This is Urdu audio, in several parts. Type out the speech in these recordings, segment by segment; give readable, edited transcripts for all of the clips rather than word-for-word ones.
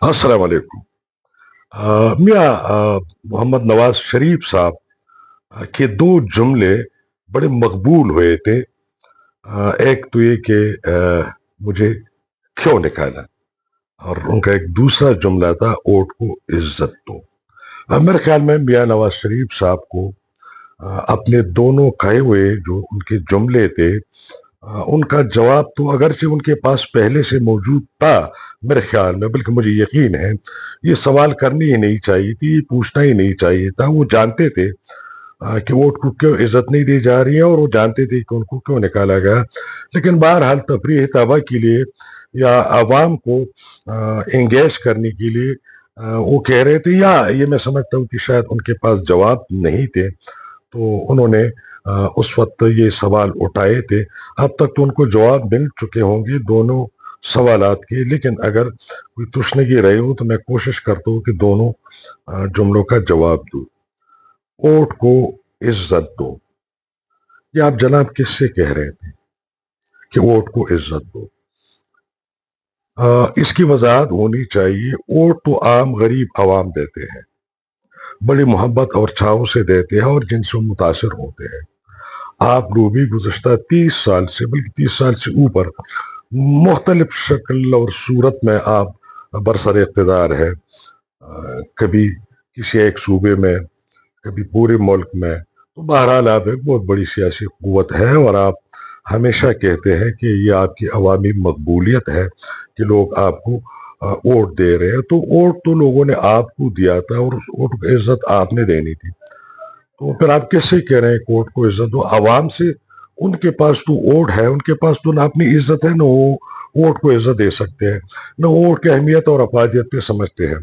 السلام علیکم۔ میاں محمد نواز شریف صاحب کے دو جملے بڑے مقبول ہوئے تھے۔ ایک تو یہ کہ مجھے کیوں نکالا، اور ان کا ایک دوسرا جملہ تھا ووٹ کو عزت دو۔ میرے خیال میں میاں نواز شریف صاحب کو اپنے دونوں کہے ہوئے جو ان کے جملے تھے، ان کا جواب تو اگرچہ ان کے پاس پہلے سے موجود تھا، میرے خیال میں، بلکہ مجھے یقین ہے یہ سوال کرنی ہی نہیں چاہیے تھی، یہ پوچھنا ہی نہیں چاہیے تھا۔ وہ جانتے تھے کہ ووٹ کو کیوں عزت نہیں دی جا رہی ہے، اور وہ جانتے تھے کہ ان کو کیوں نکالا گیا، لیکن بہرحال تفریح طبع کے لیے یا عوام کو انگیج کرنے کے لیے وہ کہہ رہے تھے، یا یہ میں سمجھتا ہوں کہ شاید ان کے پاس جواب نہیں تھے، تو انہوں نے اس وقت یہ سوال اٹھائے تھے۔ اب تک تو ان کو جواب مل چکے ہوں گے دونوں سوالات کے، لیکن اگر کوئی تشنگی رہی ہو تو میں کوشش کرتا ہوں کہ دونوں جملوں کا جواب دوں۔ ووٹ کو عزت دو، یہ آپ جناب کس سے کہہ رہے تھے کہ ووٹ کو عزت دو؟ اس کی وضاحت ہونی چاہیے۔ ووٹ تو عام غریب عوام دیتے ہیں، بڑی محبت اور چھاؤ سے دیتے ہیں، اور جن سے متاثر ہوتے ہیں۔ آپ لوگ بھی گزشتہ 30 سال سے، بلکہ 30 سال سے اوپر، مختلف شکل اور صورت میں آپ برسر اقتدار ہے، کبھی کسی ایک صوبے میں، کبھی پورے ملک میں۔ تو بہرحال آپ ایک بہت بڑی سیاسی قوت ہے، اور آپ ہمیشہ کہتے ہیں کہ یہ آپ کی عوامی مقبولیت ہے کہ لوگ آپ کو ووٹ دے رہے ہیں۔ تو ووٹ تو لوگوں نے آپ کو دیا تھا، اور اس ووٹ کو عزت آپ نے دینی تھی۔ تو پھر آپ کیسے کہہ رہے ہیں کہ ووٹ کو عزت دو؟ عوام سے ان کے پاس تو ووٹ ہے، ان کے پاس تو نہ اپنی عزت ہے، نہ وہ ووٹ کو عزت دے سکتے ہیں، نہ ووٹ کی اہمیت اور افادیت پہ سمجھتے ہیں۔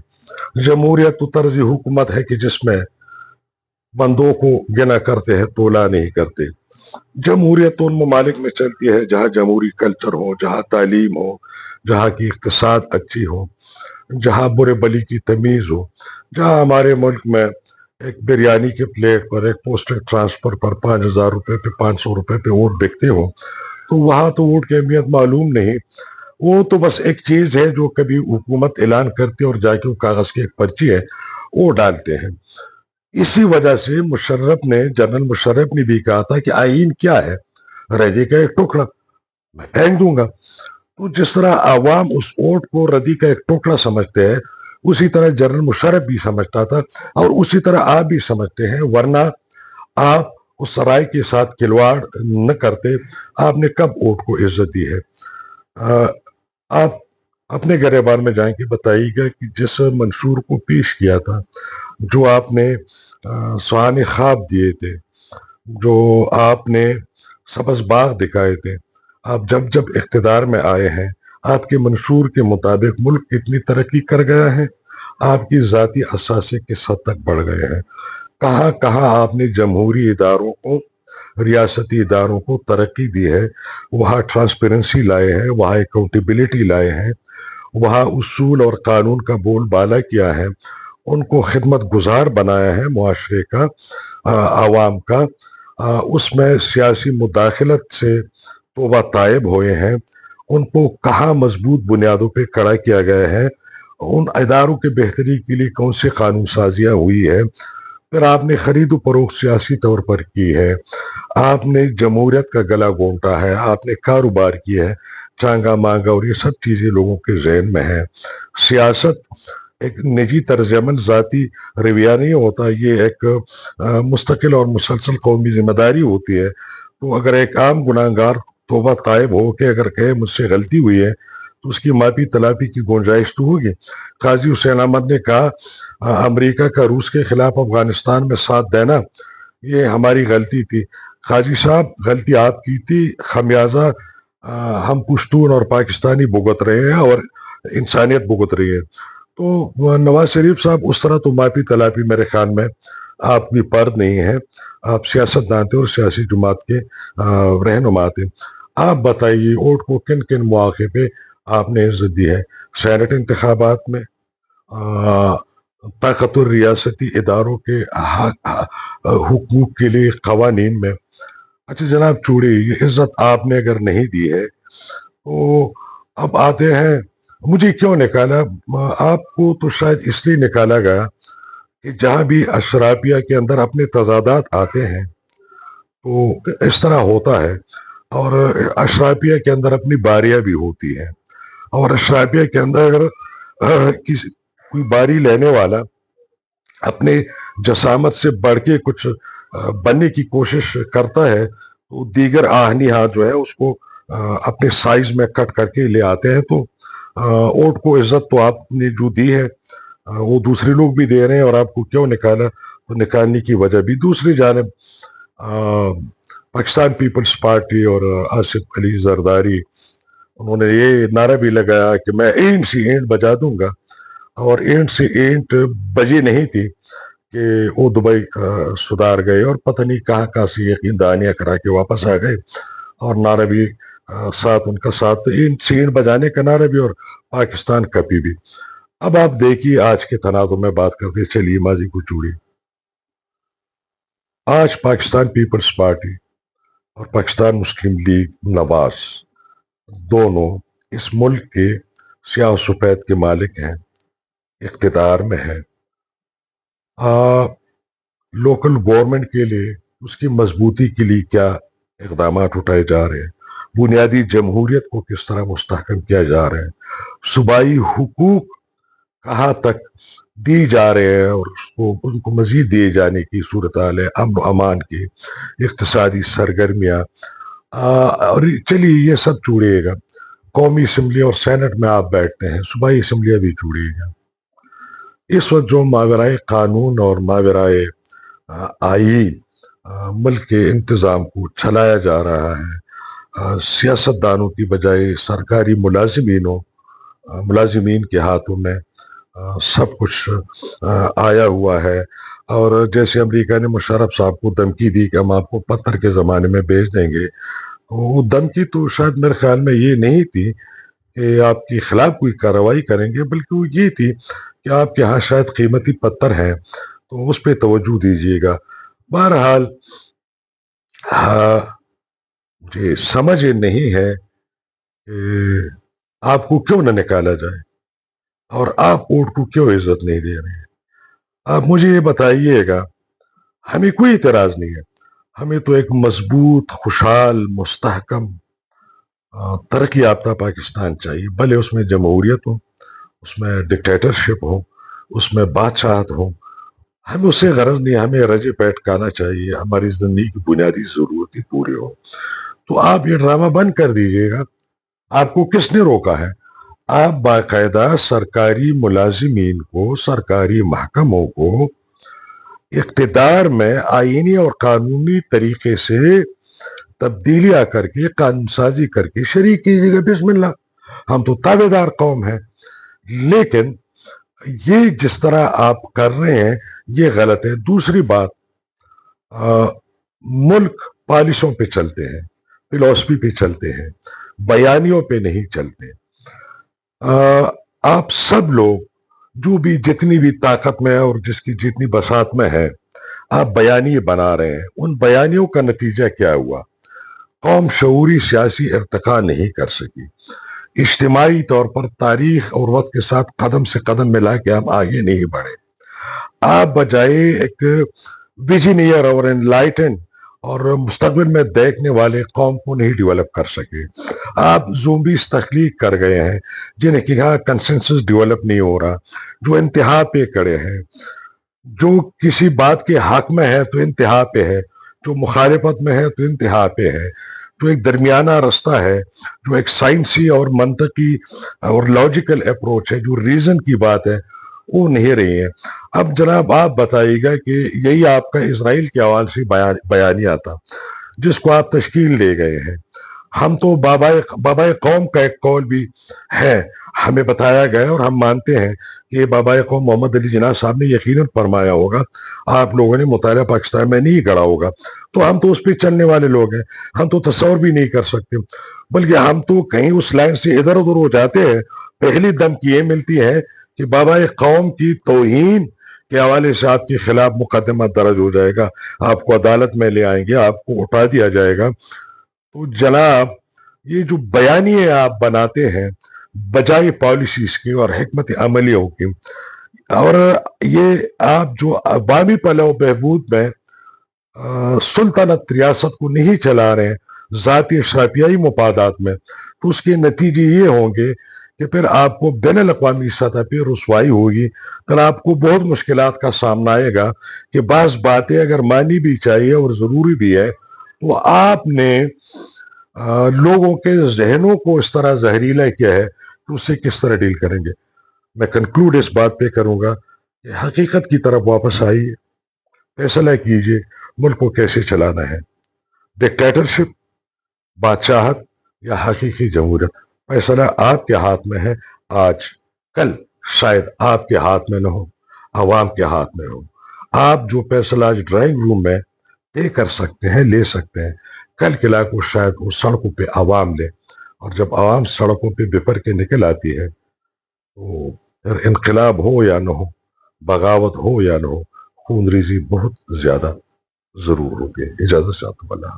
جمہوریت تو طرز حکومت ہے کہ جس میں بندوں کو گنا کرتے ہیں، تولا نہیں کرتے۔ جمہوریت تو ان ممالک میں چلتی ہے جہاں جمہوری کلچر ہو، جہاں تعلیم ہو، جہاں کی اقتصاد اچھی ہو، جہاں برے بلی کی تمیز ہو۔ جہاں ہمارے ملک میں ایک بریانی کے پلیٹ پر، ایک پوسٹل ٹرانسفر پر 5,000 روپے پہ، 500 روپے پہ ووٹ بکتے ہو، تو وہاں تو ووٹ کی اہمیت معلوم نہیں۔ وہ تو بس ایک چیز ہے جو کبھی حکومت اعلان کرتی ہے، اور جا کے وہ کاغذ کی ایک پرچی ہے وہ ڈالتے ہیں۔ اسی وجہ سے جنرل مشرف نے بھی کہا تھا کہ آئین کیا ہے؟ ردی کا ایک ٹکڑا، میں پھینک دوں گا۔ تو جس طرح عوام اس ووٹ کو ردی کا ایک ٹکڑا سمجھتے ہیں، اسی طرح جنرل مشرف بھی سمجھتا تھا، اور اسی طرح آپ بھی سمجھتے ہیں، ورنہ آپ اس رائے کے ساتھ کھلواڑ نہ کرتے۔ آپ نے کب ووٹ کو عزت دی ہے؟ آپ اپنے گریبان میں جائیں کے بتائیے گا کہ جس منشور کو پیش کیا تھا، جو آپ نے سہانے خواب دیے تھے، جو آپ نے سبز باغ دکھائے تھے، آپ جب جب اقتدار میں آئے ہیں، آپ کے منشور کے مطابق ملک کتنی ترقی کر گیا ہے، آپ کی ذاتی اثاثے کس حد تک بڑھ گئے ہیں، کہاں کہاں آپ نے جمہوری اداروں کو، ریاستی اداروں کو ترقی دی ہے، وہاں ٹرانسپیرنسی لائے ہیں، وہاں اکاؤنٹیبلٹی لائے ہیں، وہاں اصول اور قانون کا بول بالا کیا ہے، ان کو خدمت گزار بنایا ہے معاشرے کا، عوام کا۔ اس میں سیاسی مداخلت سے توبہ طائب ہوئے ہیں، ان کو کہاں مضبوط بنیادوں پہ کھڑا کیا گیا ہے، ان اداروں کے بہتری کے لیے کون سی قانون سازیاں ہوئی ہے۔ پھر آپ نے خرید و فروخت سیاسی طور پر کی ہے، آپ نے جمہوریت کا گلا گھونٹا ہے، آپ نے کاروبار کی ہے، چانگا مانگا، اور یہ سب چیزیں لوگوں کے ذہن میں ہیں۔ سیاست ایک نجی طرز عمل، ذاتی رویہ نہیں ہوتا، یہ ایک مستقل اور مسلسل قومی ذمہ داری ہوتی ہے۔ تو اگر ایک عام گناہ گار توبہ طائب ہو کے اگر کہے مجھ سے غلطی ہوئی ہے، تو اس کی معافی تلافی کی گنجائش تو ہوگی۔ قاضی حسین احمد نے کہا امریکہ کا روس کے خلاف افغانستان میں ساتھ دینا یہ ہماری غلطی تھی۔ قاضی صاحب، غلطی آپ کی تھی، خمیازہ ہم پشتون اور پاکستانی بھگت رہے ہیں، اور انسانیت بھگت رہی ہے۔ تو نواز شریف صاحب، اس طرح تو معافی تلافی میرے خیال میں آپ کی پرد نہیں ہے۔ آپ سیاست دان تھے اور سیاسی جماعت کے رہنما تھے۔ آپ بتائیے ووٹ کو کن کن مواقع پہ آپ نے عزت دی ہے؟ سینٹ انتخابات میں، طاقت ریاستی اداروں کے حقوق کے لیے قوانین میں۔ اچھا جناب چوڑی، یہ عزت آپ نے اگر نہیں دی ہے، تو اب آتے ہیں مجھے کیوں نکالا؟ آپ کو تو شاید اس لیے نکالا گیا کہ جہاں بھی اشرافیہ کے اندر اپنے تضادات آتے ہیں تو اس طرح ہوتا ہے، اور اشرافیہ کے اندر اپنی باریاں بھی ہوتی ہیں، اور اشرافیہ کے اندر اگر کسی کوئی باری لینے والا اپنے جسامت سے بڑھ کے کچھ بننے کی کوشش کرتا ہے تو دیگر آہنی ہاتھ جو ہے اس کو اپنے سائز میں کٹ کر کے لے آتے ہیں، تو اوٹ کو عزت تو آپ نے جو دی ہے وہ دوسرے لوگ بھی دے رہے ہیں، اور آپ کو کیوں نکالا؟ تو نکالنے کی وجہ بھی دوسری جانب پاکستان پیپلز پارٹی اور آصف علی زرداری، انہوں نے یہ نعرہ بھی لگایا کہ میں اینٹ سے اینٹ بجا دوں گا، اور اینٹ سے اینٹ بجی نہیں تھی کہ وہ دبئی سدھار گئے اور پتہ نہیں کہاں کہاں سے یقین دہانیاں کرا کے واپس آ گئے، اور نعرہ بھی ساتھ ان کا ساتھ اینٹ سے اینٹ بجانے کا نعرہ بھی، اور پاکستان کبھی بھی۔ اب آپ دیکھیے آج کے تناظر میں بات کرتے چلیے ماضی کو چوڑی، آج پاکستان پیپلز پارٹی اور پاکستان مسلم لیگ نواز دونوں اس ملک کے سیاہ و سفید کے مالک ہیں، اقتدار میں ہیں، لوکل گورنمنٹ کے لیے اس کی مضبوطی کے لیے کیا اقدامات اٹھائے جا رہے ہیں، بنیادی جمہوریت کو کس طرح مستحکم کیا جا رہا ہے، صوبائی حقوق کہاں تک دی جا رہے ہیں اور ان کو مزید دیے جانے کی صورتحال ہے، امن و امان کی، اقتصادی سرگرمیاں، اور چلیے یہ سب چھوڑیے گا، قومی اسمبلی اور سینٹ میں آپ بیٹھتے ہیں، صوبائی اسمبلیاں بھی چھوڑیے گا، اس وقت جو ماورائے قانون اور ماورائے آئین ملک کے انتظام کو چلایا جا رہا ہے، سیاست دانوں کی بجائے سرکاری ملازمین کے ہاتھوں میں سب کچھ آیا ہوا ہے، اور جیسے امریکہ نے مشرف صاحب کو دھمکی دی کہ ہم آپ کو پتھر کے زمانے میں بھیج دیں گے، تو وہ دھمکی تو شاید میرے خیال میں یہ نہیں تھی کہ آپ کے خلاف کوئی کارروائی کریں گے، بلکہ وہ یہ تھی کہ آپ کے ہاں شاید قیمتی پتھر ہیں تو اس پہ توجہ دیجیے گا۔ بہرحال مجھے سمجھ نہیں ہے کہ آپ کو کیوں نہ نکالا جائے اور آپ ووٹ کو کیوں عزت نہیں دے رہے ہیں۔ آپ مجھے یہ بتائیے گا، ہمیں کوئی اعتراض نہیں ہے، ہمیں تو ایک مضبوط، خوشحال، مستحکم، ترقی یافتہ پاکستان چاہیے، بھلے اس میں جمہوریت ہو، اس میں ڈکٹیٹرشپ ہو، اس میں بادشاہت ہو، ہمیں اس سے غرض نہیں، ہمیں رجے پیٹ کھانا چاہیے، ہماری زندگی کی بنیادی ضرورتیں پوری ہو۔ تو آپ یہ ڈرامہ بند کر دیجیے گا، آپ کو کس نے روکا ہے؟ آپ باقاعدہ سرکاری ملازمین کو، سرکاری محکموں کو اقتدار میں آئینی اور قانونی طریقے سے تبدیلیاں کر کے، قانون سازی کر کے شریک کیجیے گا، بسم اللہ، ہم تو تابے دار قوم ہیں۔ لیکن یہ جس طرح آپ کر رہے ہیں یہ غلط ہے۔ دوسری بات، ملک پالیسوں پہ چلتے ہیں، فلسفی پہ چلتے ہیں، بیانیوں پہ نہیں چلتے۔ آپ سب لوگ جو بھی جتنی بھی طاقت میں ہے اور جس کی جتنی بساط میں ہے، آپ بیانیے بنا رہے ہیں، ان بیانیوں کا نتیجہ کیا ہوا؟ قوم شعوری سیاسی ارتقا نہیں کر سکی، اجتماعی طور پر تاریخ اور وقت کے ساتھ قدم سے قدم ملا کے ہم آگے نہیں بڑھے۔ آپ بجائے ایک ویژنیئر اور انلائٹن اور مستقبل میں دیکھنے والے قوم کو نہیں ڈیولپ کر سکے، آپ زومبیز تخلیق کر گئے ہیں جنہیں کہ کنسنسس ڈیولپ نہیں ہو رہا، جو انتہا پہ کڑے ہیں، جو کسی بات کے حق میں ہے تو انتہا پہ ہے، جو مخالفت میں ہے تو انتہا پہ ہے، جو ایک درمیانہ رستہ ہے، جو ایک سائنسی اور منطقی اور لاجیکل اپروچ ہے، جو ریزن کی بات ہے، وہ نہیں رہی ہے۔ اب جناب آپ بتائیے گا کہ یہی آپ کا اسرائیل کے حوالے سے بیانیہ تھا جس کو آپ تشکیل دے گئے ہیں۔ ہم تو بابائے قوم کا ایک قول بھی ہے، ہمیں بتایا گیا اور ہم مانتے ہیں کہ بابائے قوم محمد علی جناح صاحب نے یقیناً فرمایا ہوگا، آپ لوگوں نے مطالعہ پاکستان میں نہیں کرا ہوگا، تو ہم تو اس پہ چلنے والے لوگ ہیں، ہم تو تصور بھی نہیں کر سکتے، بلکہ ہم تو کہیں اس لائن سے ادھر ادھر ہو جاتے ہیں، پہلی دھمکی یہ ملتی ہے کہ بابائے قوم کی توہین کے حوالے سے آپ کے خلاف مقدمہ درج ہو جائے گا، آپ کو عدالت میں لے آئیں گے، آپ کو اٹھا دیا جائے گا۔ تو جناب یہ جو بیانیے آپ بناتے ہیں، بجائے پالیسیز کی اور حکمت عملیوں کی. اور یہ آپ جو عوامی فلاح و بہبود میں سلطنت ریاست کو نہیں چلا رہے ہیں ذاتی اشرافیائی مفادات میں، تو اس کے نتیجے یہ ہوں گے کہ پھر آپ کو بین الاقوامی سطح پہ رسوائی ہوگی. پھر آپ کو بہت مشکلات کا سامنا آئے گا کہ بعض باتیں اگر مانی بھی چاہیے اور ضروری بھی ہے تو آپ نے لوگوں کے ذہنوں کو اس طرح زہریلا کیا ہے کہ اس سے کس طرح ڈیل کریں گے. میں کنکلوڈ اس بات پہ کروں گا کہ حقیقت کی طرف واپس آئیے، فیصلہ کیجئے ملک کو کیسے چلانا ہے. ڈکٹیٹرشپ، بادشاہت یا حقیقی جمہوریت، فیصلہ آپ کے ہاتھ میں ہے. آج کل شاید آپ کے ہاتھ میں نہ ہو، عوام کے ہاتھ میں ہو. آپ جو فیصلہ آج ڈرائنگ روم میں طے کر سکتے ہیں، لے سکتے ہیں، کل کلا کو شاید وہ سڑکوں پہ عوام لے. اور جب عوام سڑکوں پہ بپر کے نکل آتی ہے تو پھر انقلاب ہو یا نہ ہو، بغاوت ہو یا نہ ہو، خون ریزی بہت زیادہ ضرور ہوگی. اجازت چاہتا ہوں. اللہ